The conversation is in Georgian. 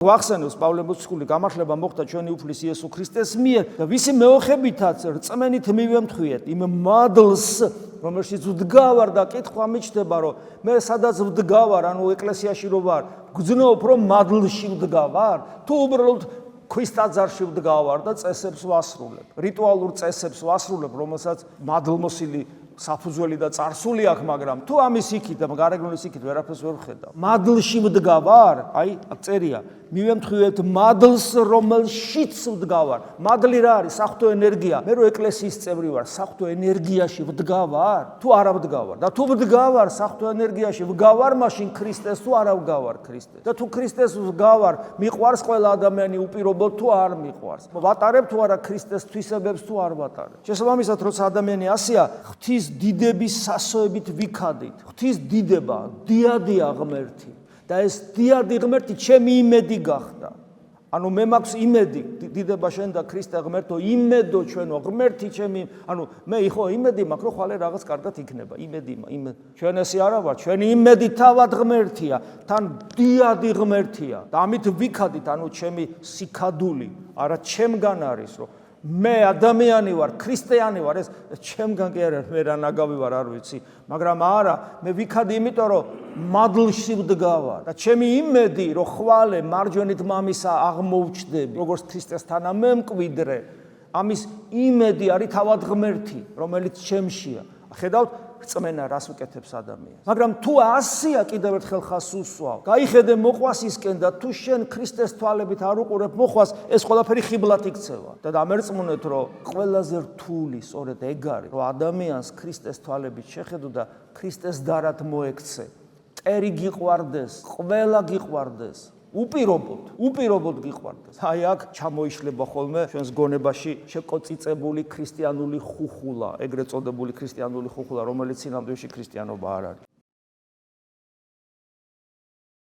ვახსენებს პავლე მოციქული გამარჯვება მოხდა ჩვენი უფლის იესო ქრისტეს მიერ და ვისი მეოხებითაც რწმენით მივემთხვიეთ იმ მადლს რომელშიც ვდგავარ და კითხვა მიჩნდება რომ მე სადაც ვდგავარ ანუ ეკლესიაში რო ვარ გძნობ რომ მადლში ვდგავარ თუ უბრალოდ ქვის ტაძარში ვდგავარ და წესებს ვასრულებ რიტუალურ წესებს ვასრულებ რომელსაც მადლმოსილი საფუძველი და წარსული აქვს მაგრამ თუ ამის იქით და გარეგნულის იქით ვერაფერს ვერ ვხედავ მადლში ვდგავარ აი აქ წერია მივემთხვიეთ მადლს რომელშიც ვდგავარ მადლი რა არის საღვთო ენერგია მე რო ეკლესიის წევრი ვარ საღვთო ენერგიაში ვდგავარ თუ არა ვდგავარ და თუ ვდგავარ საღვთო ენერგიაში ვდგავარ მაშინ ქრისტეს თუ არა ვდგავარ ქრისტეს და თუ ქრისტეს ვდგავარ მიყვარს ყველა ადამიანი უპირობოდ თუ არ მიყვარს ვატარებ თუ არა ქრისტეს თვისებებს თუ არ ვატარებ შესაბამისად როცა ადამიანი ასეა ღვთის დიდების სასოებით ვიქადით ღვთის დიდება დიადია ღმერთი და ეს დიადი ღმერთი ჩემი იმედი გახდა ანუ მე მაქვს იმედი დიდება შენ და ქრისტე ღმერთო იმედო ჩვენო ღმერთი ჩემი ანუ მე ხო იმედი მაქვს რომ ხვალე რაღაც კარგად იქნება იმედი ჩვენ ესე არა ვარ ჩვენი იმედი თავად ღმერთია თან დიადი ღმერთია და ამით ვიქადით ანუ ჩემი სიქადული არა ჩემგან არის რომ მე ადამიანი ვარ, ქრისტიანი ვარ, ეს ჩემგან კი არა, მე რა ნაგავი ვარ, არ ვიცი, მაგრამ არა, მე ვიქადი იმიტომ რომ მადლში ვდგავარ და ჩემი იმედი რომ ხვალე მარჯვენით მამისა აღმოვჩდები, როგორც ქრისტესთან მემკვიდრე, ამის იმედი არის თავად ღმერთი, რომელიც ჩემშია. ხედავთ რწმენა რას უკეთებს ადამიანს. მაგრამ თუ ასია კიდევ ერთხელ ხას უსვავ. გაიხედე მოყვასისკენ და თუ შენ ქრისტეს თვალებით არ უყურებ მოყვას, ეს ყველაფერი ხიბლად იქცევა. და დამერწმუნეთ, რომ ყველაზე რთული სწორედ ეგ არის, რომ ადამიანს ქრისტეს თვალებით შეხედო და ქრისტეს დარად მოექცე. წერი გიყვარდეს, ყველა გიყვარდეს. უპირობოდ გიყვარდეს. აი აქ ჩამოიშლება ხოლმე ჩვენს გონებაში შეკოწიწებული ქრისტიანული ხუხულა, ეგრეთ წოდებული ქრისტიანული ხუხულა, რომელიც სინამდვილეში ქრისტიანობა არ არის.